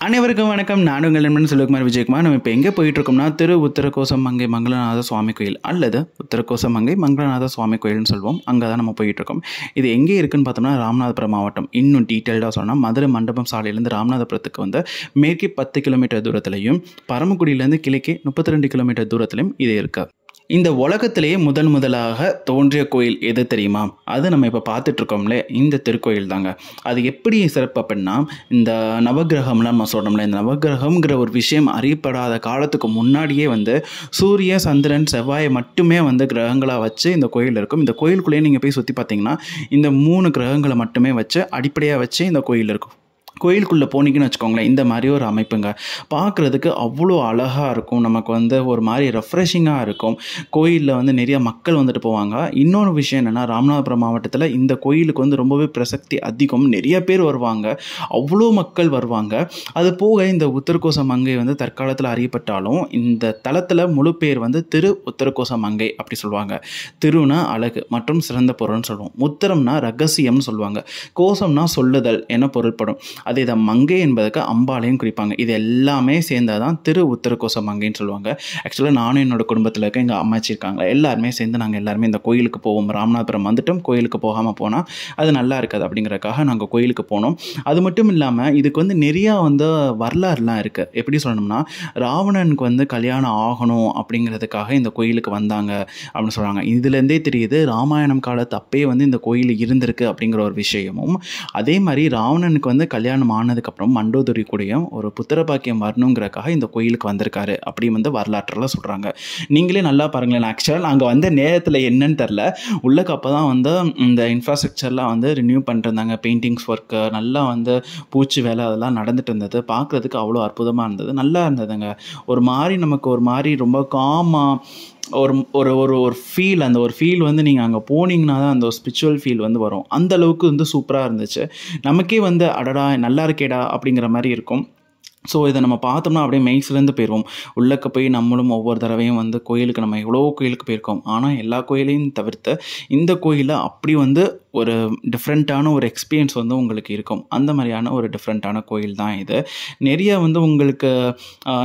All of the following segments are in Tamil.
அனைவருக்கும் வணக்கம். நான் உங்கள் நண்பன் செல்வகுமார் விஜயகுமார். நம்ம இப்போ எங்கே போயிட்டுருக்கோம்னா உத்தரகோசமங்கை மங்களநாத சுவாமி கோயில் அல்லது உத்தரகோசமங்கை மங்களநாத சுவாமி கோயில்னு சொல்லுவோம். அங்கே தான் நம்ம போயிட்டுருக்கோம். இது எங்கே இருக்குதுன்னு பார்த்தோம்னா ராமநாதபுரம் மாவட்டம். இன்னும் டீட்டெயில்டாக சொன்னால் மதுரை மண்டபம் சாலையிலேருந்து ராமநாதபுரத்துக்கு வந்து மேற்கே 10 கிலோமீட்டர் தூரத்துலையும் பரமக்குடியிலேருந்து கிழக்கே 32 கிலோமீட்டர் தூரத்துலையும் இது இருக்குது. இந்த உலகத்திலேயே முதலாக தோன்றிய கோயில் எது தெரியுமா? அது நம்ம இப்போ பார்த்துட்ருக்கோம்ல, இந்த திருக்கோயில் தாங்க. அது எப்படி சிறப்பு அப்படின்னா, இந்த நவகிரகம்லாம் நம்ம சொல்கிறோம்ல, இந்த நவகிரகம்ங்கிற ஒரு விஷயம் அறியப்படாத காலத்துக்கு முன்னாடியே வந்து சூரிய, சந்திரன், செவ்வாயை மட்டுமே வந்து கிரகங்களாக வச்சு இந்த கோயில் இருக்கும். இந்த கோயிலுக்குள்ளேயே நீங்கள் போய் சுற்றி பார்த்தீங்கன்னா இந்த 3 கிரகங்களை மட்டுமே வச்சு அடிப்படையாக வச்சு இந்த கோயில் இருக்கும். கோயிலுக்குள்ளே போனீங்கன்னு வச்சுக்கோங்களேன், இந்த மாதிரி ஒரு அமைப்புங்க. பார்க்குறதுக்கு அவ்வளோ அழகாக இருக்கும். நமக்கு வந்து ஒரு மாதிரி ரெஃப்ரெஷிங்காக இருக்கும். கோயிலில் வந்து நிறைய மக்கள் வந்துட்டு போவாங்க. இன்னொரு விஷயம் என்னென்னா, ராமநாதபுரம் மாவட்டத்தில் இந்த கோயிலுக்கு வந்து ரொம்பவே பிரசக்தி அதிகம். நிறைய பேர் வருவாங்க, அவ்வளோ மக்கள் வருவாங்க. அது போக இந்த உத்தரகோசமங்கை வந்து தற்காலத்தில் அறியப்பட்டாலும் இந்த தலத்தில் முழு பேர் வந்து திரு உத்தரகோசமங்கை அப்படி சொல்லுவாங்க. திருனா அழகு மற்றும் சிறந்த பொருள்னு சொல்லுவோம். உத்தரம்னா ரகசியம்னு சொல்லுவாங்க. கோசம்னா சொல்லுதல் என பொருள்படும். அதே தான் மங்கை என்பதுக்கு அம்பாலையும் குறிப்பாங்க. இது எல்லாமே சேர்ந்தால் தான் திரு உத்தரகோசமங்கைன்னு சொல்லுவாங்க. ஆக்சுவலாக நானும் என்னோட குடும்பத்தில் இருக்க எங்கள் அம்மாச்சி இருக்காங்க, எல்லாருமே சேர்ந்து நாங்கள் எல்லாருமே இந்த கோயிலுக்கு போவோம். ராமநாதபுரம் வந்துட்டும் கோயிலுக்கு போகாமல் போனால் அது நல்லா இருக்காது அப்படிங்கிறதுக்காக நாங்கள் கோயிலுக்கு போனோம். அது மட்டும் இல்லாமல் இதுக்கு வந்து நிறையா வந்து வரலாறுலாம் இருக்குது. எப்படி சொல்லணும்னா, ராவணனுக்கு வந்து கல்யாணம் ஆகணும் அப்படிங்கிறதுக்காக இந்த கோயிலுக்கு வந்தாங்க அப்படின்னு சொல்கிறாங்க. இதுலேருந்தே தெரியுது ராமாயணம் காலத்து அப்பயே வந்து இந்த கோயில் இருந்திருக்கு அப்படிங்கிற ஒரு விஷயமும். அதே மாதிரி ராவணனுக்கு வந்து கல்யாணம் ஆனதுக்கப்புறம் மண்டோதரி கூடயும் ஒரு புத்திர பாக்கியம் வரணுங்கிறக்காக இந்த கோயிலுக்கு வந்திருக்காரு அப்படி வந்து வரலாற்றெல்லாம் சொல்கிறாங்க. நீங்களே நல்லா பாருங்களேன். ஆக்சுவலாக நாங்கள் வந்த நேரத்தில் என்னன்னு தெரில, உள்ளக்கு அப்போ தான் வந்து இந்த இன்ஃப்ராஸ்ட்ரக்சர்லாம் வந்து ரினியூ பண்ணிருந்தாங்க. பெயிண்டிங்ஸ் ஒர்க்கு நல்லா வந்து பூச்சி வேலை அதெல்லாம் நடந்துட்டு இருந்தது. பார்க்குறதுக்கு அவ்வளோ அற்புதமாக இருந்தது, நல்லா இருந்ததுங்க. ஒரு மாதிரி நமக்கு ஒரு மாதிரி ரொம்ப காமாக ஒரு ஒரு ஒரு ஒரு ஃபீல், அந்த ஒரு ஃபீல் வந்து நீங்கள் அங்கே போனீங்கன்னா தான் அந்த ஒரு ஸ்பிரிச்சுவல் ஃபீல் வந்து வரும். அந்த அளவுக்கு வந்து சூப்பராக இருந்துச்சு. நமக்கே வந்து அடடா நல்லா இருக்கேடா அப்படிங்கிற மாதிரி இருக்கும். ஸோ இதை நம்ம பார்த்தோம்னா அப்படியே மெய்ஸ்லேருந்து போயிடுவோம். உள்ளக்க போய் நம்மளும் ஒவ்வொரு தடவையும் வந்து கோயிலுக்கு நம்ம எவ்வளோ கோயிலுக்கு போயிருக்கோம். ஆனால் எல்லா கோயிலையும் தவிர்த்து இந்த கோயிலில் அப்படி வந்து ஒரு டிஃப்ரெண்ட்டான ஒரு எக்ஸ்பீரியன்ஸ் வந்து உங்களுக்கு இருக்கும். அந்த மாதிரியான ஒரு டிஃப்ரெண்ட்டான கோயில் தான் இது. நிறைய வந்து உங்களுக்கு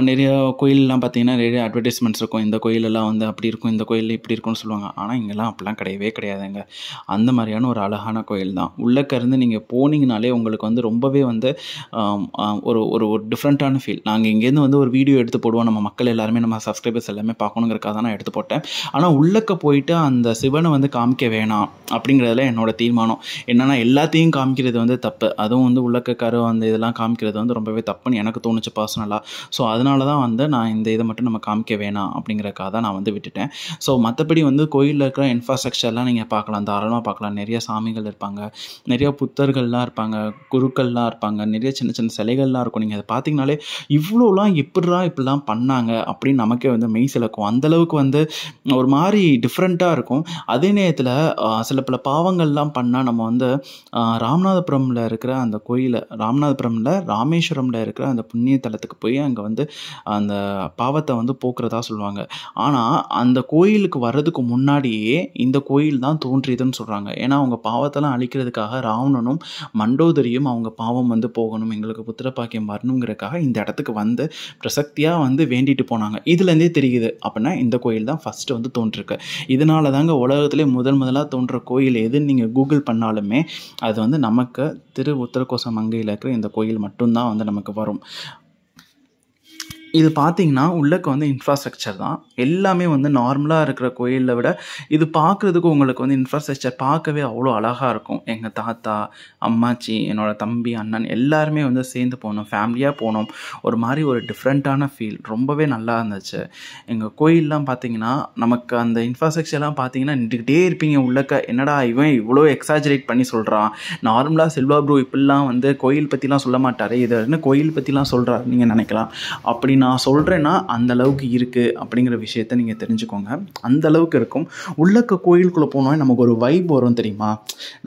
நிறைய கோயிலெலாம் பார்த்திங்கன்னா நிறைய அட்வர்டைஸ்மெண்ட்ஸ் இருக்கும். இந்த கோயிலெல்லாம் வந்து அப்படி இருக்கும், இந்த கோயிலில் இப்படி இருக்கும்னு சொல்லுவாங்க. ஆனால் இங்கெல்லாம் அப்படிலாம் கிடையவே கிடையாதுங்க. அந்த மாதிரியான ஒரு அழகான கோயில் தான். உள்ளக்க இருந்து நீங்கள் போனீங்கனாலே உங்களுக்கு வந்து ரொம்பவே வந்து ஒரு ஒரு ஒரு டிஃப்ரெண்ட்டான ஃபீல். நாங்கள் இங்கேருந்து வந்து ஒரு வீடியோ எடுத்து போடுவோம், நம்ம மக்கள் எல்லாருமே நம்ம சப்ஸ்கிரைபர்ஸ் எல்லாமே பார்க்கணுங்கிறக்காக தான் நான் எடுத்து போட்டேன். ஆனால் உள்ளக்க போயிட்டு அந்த சிவனை வந்து காமிக்க வேணாம் அப்படிங்கிறதுல என்னோட தீர்மானம். என்னென்னா, எல்லாத்தையும் காமிக்கிறது வந்து தப்பு. அதுவும் வந்து உள்ளக்கக்காரோ அந்த இதெல்லாம் காமிக்கிறது வந்து ரொம்பவே தப்புன்னு எனக்கு தோணுச்சு பர்சனலாக. ஸோ அதனால தான் வந்து நான் இந்த இதை மட்டும் நம்ம காமிக்க வேணாம் அப்படிங்கிறக்காக தான் நான் வந்து விட்டுட்டேன். ஸோ மற்றபடி வந்து கோயிலில் இருக்கிற இன்ஃப்ராஸ்ட்ரக்சர்லாம் நீங்கள் பார்க்கலாம், தாராளமாக பார்க்கலாம். நிறைய சாமிகள் இருப்பாங்க, நிறைய புத்தர்கள்லாம் இருப்பாங்க, குருக்கள்லாம் இருப்பாங்க, நிறைய சின்ன சின்ன சிலைகள்லாம் இருக்கும். நீங்கள் அதை பார்த்தீங்கனாலே இவ்வளோலாம் இப்படிலாம் பண்ணாங்க அப்படின்னு நமக்கே வந்து மெய் சிலக்கும். அந்தளவுக்கு வந்து ஒரு மாதிரி டிஃப்ரெண்ட்டாக இருக்கும். அதே நேரத்தில் சில பல பாவங்கள்லாம் பண்ணால் நம்ம வந்து ராமநாதபுரமில் இருக்கிற அந்த கோயிலை, ராமநாதபுரமில் ராமேஸ்வரமில் இருக்கிற அந்த புண்ணிய தலத்துக்கு போய் அங்கே வந்து அந்த பாவத்தை வந்து போக்குறதா சொல்லுவாங்க. ஆனால் அந்த கோயிலுக்கு வர்றதுக்கு முன்னாடியே இந்த கோயில் தான் தோன்றியதுன்னு சொல்கிறாங்க. ஏன்னா அவங்க பாவத்தெல்லாம் அழிக்கிறதுக்காக ராவணனும் மண்டோதரியும் அவங்க பாவம் வந்து போகணும், எங்களுக்கு புத்திர பாக்கியம் வரணுங்கிறதுக்காக இந்த இடத்துக்கு வந்து பிரசக்தியாக வந்து வேண்டிட்டு போனாங்க. இதுலேருந்தே தெரியுது அப்படின்னா இந்த கோயில் தான் ஃபஸ்ட்டு வந்து தோன்றிருக்கு. இதனால தாங்க உலகத்திலே முதலாக தோன்ற கோயில் எதுன்னு நீங்கள் கூகுள் பண்ணாலுமே அது வந்து நமக்கு திரு உத்தரகோசமங்கையில் இருக்கிற இந்த கோயில் மட்டும்தான் வந்து நமக்கு வரும். இது பார்த்திங்கன்னா உள்ளக்க வந்து இன்ஃப்ராஸ்ட்ரக்சர் தான் எல்லாமே வந்து நார்மலாக இருக்கிற கோயிலை விட இது பார்க்குறதுக்கு உங்களுக்கு வந்து இன்ஃப்ராஸ்ட்ரக்சர் பார்க்கவே அவ்வளோ அழகாக இருக்கும். எங்கள் தாத்தா, அம்மாச்சி, என்னோடய தம்பி, அண்ணன் எல்லாருமே வந்து சேர்ந்து போனோம், ஃபேமிலியாக போனோம். ஒரு மாதிரி ஒரு டிஃப்ரெண்ட்டான ஃபீல், ரொம்பவே நல்லா இருந்துச்சு. எங்கள் கோயிலெலாம் பார்த்திங்கன்னா நமக்கு அந்த இன்ஃப்ராஸ்ட்ரக்சர்லாம் பார்த்திங்கன்னா நின்றுக்கிட்டே இருப்பீங்க உள்ளக்க. என்னடா இவன் இவ்வளோ எக்ஸாஜரேட் பண்ணி சொல்கிறான், நார்மலாக செல்வா ப்ரோ இப்படிலாம் வந்து கோயில் பற்றிலாம் சொல்ல மாட்டார், இது என்ன கோயில் பற்றிலாம் சொல்கிறார் நீங்கள் நினைக்கலாம். அப்படி நான் சொல்கிறேன்னா அந்தளவுக்கு இருக்குது அப்படிங்கிற விஷயத்த நீங்கள் தெரிஞ்சுக்கோங்க. அந்தளவுக்கு இருக்கும். உள்ளக்க கோயிலுக்குள்ளே போனோன்னா நமக்கு ஒரு வைப் வரும் தெரியுமா?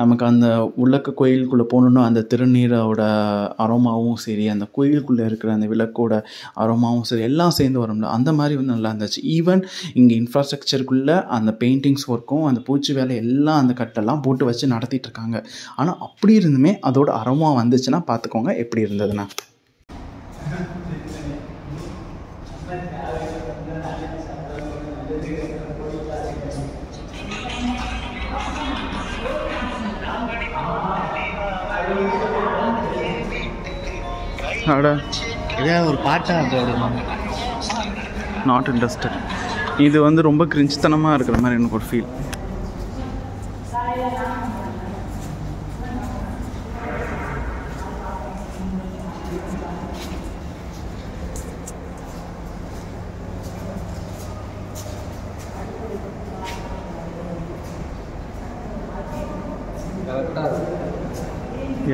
நமக்கு அந்த உள்ளக்க கோயிலுக்குள்ளே போகணுன்னா அந்த திருநீரோட அரோமாவும் சரி, அந்த கோயிலுக்குள்ளே இருக்கிற அந்த விளக்கோட அரோமாவும் சரி, எல்லாம் சேர்ந்து வரும்ல, அந்த மாதிரி வந்து நல்லா இருந்துச்சு. ஈவன் இங்கே இன்ஃப்ராஸ்ட்ரக்சருக்குள்ளே அந்த பெயிண்டிங்ஸ் ஒர்க்கும் அந்த பூச்சி வேலை எல்லாம் அந்த கட்டெல்லாம் போட்டு வச்சு நடத்திட்டு இருக்காங்க. ஆனால் அப்படி இருந்துமே அதோட அரோமா வந்துச்சுன்னா பார்த்துக்கோங்க எப்படி இருந்ததுன்னா. ஒரு பாட்டா நாட் இன்ட்ரெஸ்டட். இது வந்து ரொம்ப கிரிஞ்சுத்தனமாக இருக்கிற மாதிரி எனக்கு ஒரு ஃபீல்.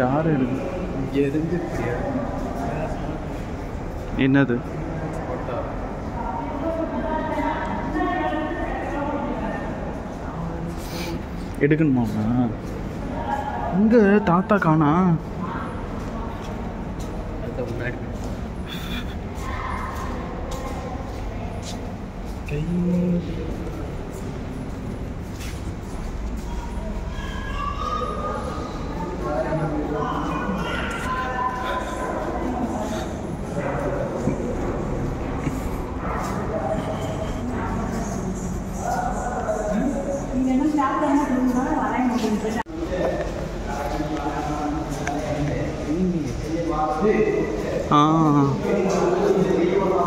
யார் இருந்து என்னது எடுக்கணுமாண்ணா? இங்கே தாத்தா காணா.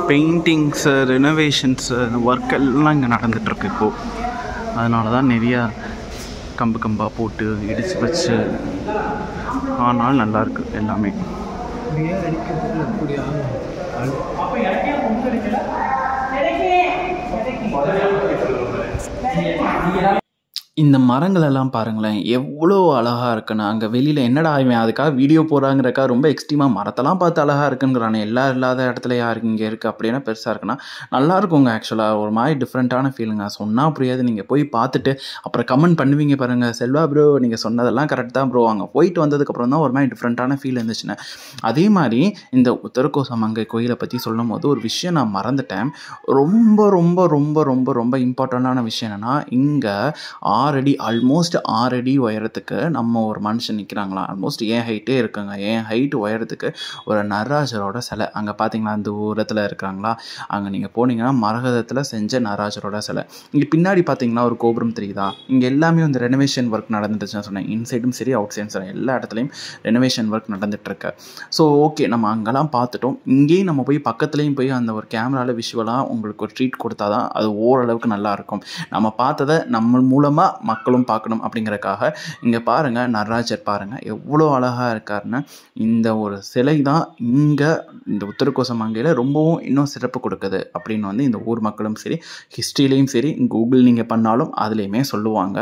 பெயிண்டிங்ஸு, ரெனோவேஷன்ஸு, ஒர்க் எல்லாம் இங்கே நடந்துகிட்ருக்கு இப்போது. அதனால தான் நிறையா கம்பு கம்பாக போட்டு இடித்து வச்சு, ஆனால் நல்லாயிருக்கு எல்லாமே. இந்த மரங்கள் எல்லாம் பாருங்களேன், எவ்வளோ அழகாக இருக்குண்ணா. அங்கே வெளியில் என்னடா ஆகுவேன் அதுக்காக வீடியோ போகிறாங்கிறக்கா ரொம்ப எக்ஸ்ட்ரீமாக மரத்தெல்லாம் பார்த்து அழகாக இருக்குங்கிறானே. எல்லாம் இல்லாத இடத்துல யாருக்கு இங்கே இருக்குது அப்படின்னா பெருசாக இருக்குன்னா நல்லாயிருக்குங்க. ஆக்சுவலாக ஒரு மாதிரி டிஃப்ரெண்ட்டான ஃபீலுங்க. சொன்னால் புரியாது, நீங்கள் போய் பார்த்துட்டு அப்புறம் கமெண்ட் பண்ணுவீங்க பாருங்கள். செல்வா ப்ரோ நீங்கள் சொன்னதெல்லாம் கரெக்ட் தான் ப்ரோ, அங்கே போயிட்டு வந்ததுக்கப்புறம் தான் ஒரு மாதிரி டிஃப்ரெண்ட்டான ஃபீல் இருந்துச்சுன்னு. அதே மாதிரி இந்த உத்தரகோச மங்கை கோயிலை பற்றி சொல்லும் போது ஒரு விஷயம் நான் மறந்துட்டேன். ரொம்ப ரொம்ப ரொம்ப ரொம்ப ரொம்ப இம்பார்ட்டண்ட்டான விஷயம் என்னென்னா, இங்கே 6 அடி, ஆல்மோஸ்ட் 6 அடி உயரத்துக்கு நம்ம ஒரு மனுஷன் நிற்கிறாங்களா. ஆல்மோஸ்ட் என் ஹைட்டே இருக்குங்க. என் ஹைட்டு உயரத்துக்கு ஒரு நடராஜரோட சிலை அங்கே பார்த்தீங்களா, அந்த தூரத்தில் இருக்கிறாங்களா. அங்கே நீங்கள் போனீங்கன்னா மரகதத்தில் செஞ்ச நடராஜரோட சிலை. இங்கே பின்னாடி பார்த்தீங்கன்னா ஒரு கோபுரம் தெரியுதா. இங்கே எல்லாமே வந்து ரெனோவேஷன் ஒர்க் நடந்துட்டுச்சுன்னு சொன்னேன். இன்சைடும் சரி அவுட் சைடும் சரி எல்லா இடத்துலையும் ரெனோவேஷன் ஒர்க் நடந்துகிட்ருக்கு. ஸோ ஓகே, நம்ம அங்கெல்லாம் பார்த்துட்டோம். இங்கேயும் நம்ம போய் பக்கத்துலேயும் போய் அந்த ஒரு கேமராவில் விஷுவலாக உங்களுக்கு ஒரு ட்ரீட் கொடுத்தா தான் அது ஓரளவுக்கு நல்லாயிருக்கும். நம்ம பார்த்ததை நம்ம மூலமாக மக்களும் பார்க்கணும் அப்படிங்கிறக்காக இங்கே பாருங்கள், நடராஜர் பாருங்கள் எவ்வளோ அழகாக இருக்காருன்னு. இந்த ஒரு சிலை தான் இங்கே இந்த உத்தரகோச மங்கையில் ரொம்பவும் இன்னும் சிறப்பு கொடுக்குது அப்படின்னு வந்து இந்த ஊர் மக்களும் சரி, ஹிஸ்ட்ரியிலையும் சரி, கூகுள் நீங்கள் பண்ணாலும் அதுலேயுமே சொல்லுவாங்க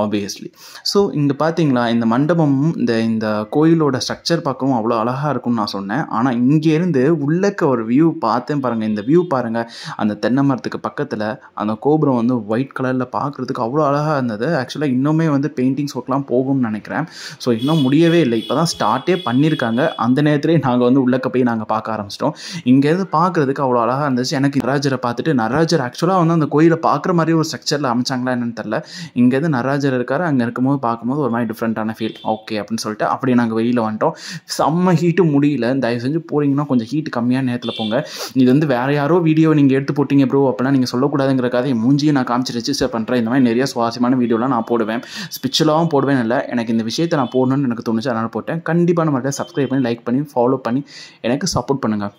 ஆப்வியஸ்லி. ஸோ இங்கே பார்த்தீங்களா, இந்த மண்டபமும் இந்த கோயிலோட ஸ்ட்ரக்சர் பார்க்கவும் அவ்வளோ அழகாக இருக்கும்னு நான் சொன்னேன். ஆனால் இங்கேருந்து உள்ளக்க ஒரு வியூ பார்த்தேன் பாருங்கள். இந்த வியூ பாருங்கள், அந்த தென்னை மரத்துக்கு பக்கத்தில் அந்த கோபுரம் வந்து ஒயிட் கலரில் பார்க்குறதுக்கு அவ்வளோ அழகாக இருந்தது. ஆக்சுவலாக இன்னுமே வந்து பெயிண்டிங்ஸ் ஒர்க்லாம் போகும்னு நினைக்கிறேன். ஸோ இன்னும் முடியவே இல்லை, இப்போ தான் ஸ்டார்ட்டே பண்ணியிருக்காங்க. அந்த நேரத்துலேயே நாங்கள் வந்து உள்ளக்க போய் நாங்கள் பார்க்க ஆரம்பிச்சிட்டோம். இங்கேருந்து பார்க்குறதுக்கு அவ்வளோ அழகாக இருந்துச்சு. எனக்கு நடராஜரை பார்த்துட்டு, நடராஜர் ஆக்சுவலாக வந்து அந்த கோயிலை பார்க்குற மாதிரி ஒரு ஸ்ட்ரக்சரில் அமைச்சாங்களா என்னன்னு தெரில. இங்கேருந்து நடராஜர் இருக்கார், அங்கே இருக்கும்போது பார்க்கும்போது ஒரு மாதிரி டிஃப்ரெண்ட்டான ஃபீல். ஓகே அப்படின்னு சொல்லிட்டு அப்படியே நாங்கள் வெளியில் வந்துட்டோம். செம்ம ஹீட்டு முடியல. தயவு செஞ்சு போகிறீங்கன்னா கொஞ்சம் ஹீட்டு கம்மியான நேரத்தில் போங்க. இது வந்து வேறு யாரோ வீடியோ நீங்கள் எடுத்து போட்டிங்க ப்ரோ அப்படிலாம் நீங்கள் சொல்லக்கூடாதுங்கிறக்காக என் மூஞ்சியை நான் காமிச்சு ரெஜிஸ்டர் பண்ணுறேன். இந்த மாதிரி நிறைய சுவாரஸ்யமான வீடியோலாம் நான் போடுவேன், ஸ்பிரிச்சுவலாகவும் போடுவேன். இல்லை, எனக்கு இந்த விஷயத்தை நான் போடணும்னு எனக்கு தோணுச்சு, அதனால் போட்டேன். கண்டிப்பாக நம்ம சப்ஸ்கிரைப் பண்ணி, லைக் பண்ணி, ஃபாலோ பண்ணி எனக்கு சப்போர்ட் பண்ணுங்கள்.